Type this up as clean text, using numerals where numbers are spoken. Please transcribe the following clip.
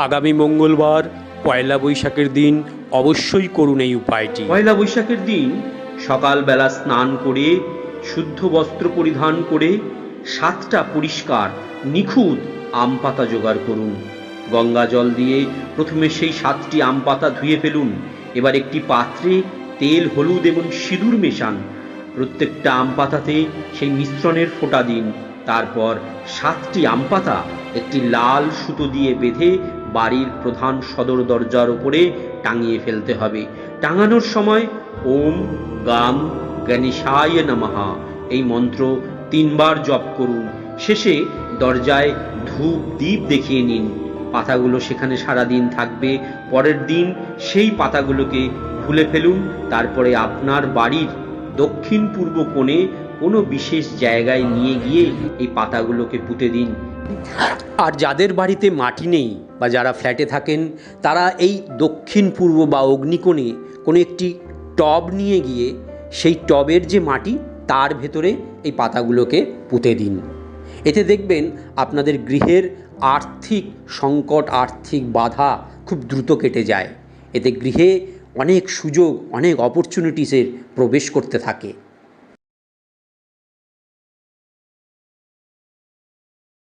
আগামী মঙ্গলবার পয়লা বৈশাখের দিন অবশ্যই করুন এই উপায়টি। পয়লা বৈশাখের দিন সকালবেলা স্নান করে শুদ্ধ বস্ত্র পরিধান করে 7টা পরিষ্কার নিখুঁত আম পাতা জোগাড় করুন। গঙ্গা জল দিয়ে প্রথমে সেই 7টি আম পাতা ধুয়ে ফেলুন। এবার একটি পাত্রে তেল, হলুদ এবং সিঁদুর মেশান। প্রত্যেকটা আম পাতাতে সেই মিশ্রণের ফোঁটা দিন। তারপর 7টি আম পাতা একটি লাল সুতো দিয়ে বেঁধে বাড়ির প্রধান সদর দরজার উপরে টাঙিয়ে ফেলতে হবে। টাঙানোর সময় ওম গাম গণেশায় নমঃ এই মন্ত্র 3 বার জপ করুন। শেষে দরজায় ধূপ দ্বীপ দেখিয়ে নিন। পাতাগুলো সেখানে সারাদিন থাকবে। পরের দিন সেই পাতাগুলোকে খুলে ফেলুন। তারপরে আপনার বাড়ির দক্ষিণ পূর্ব কোণে কোনো বিশেষ জায়গায় নিয়ে গিয়ে এই পাতাগুলোকে পুঁতে দিন। আর যাদের বাড়িতে মাটি নেই বা যারা ফ্ল্যাটে থাকেন, তারা এই দক্ষিণ পূর্ব বা অগ্নিকোণে কোনো একটি টব নিয়ে গিয়ে সেই টবের যে মাটি তার ভেতরে এই পাতাগুলোকে পুঁতে দিন। এতে দেখবেন আপনাদের গৃহের আর্থিক সংকট, আর্থিক বাধা খুব দ্রুত কেটে যায়। এতে গৃহে অনেক সুযোগ, অনেক অপরচুনিটিসের প্রবেশ করতে থাকে।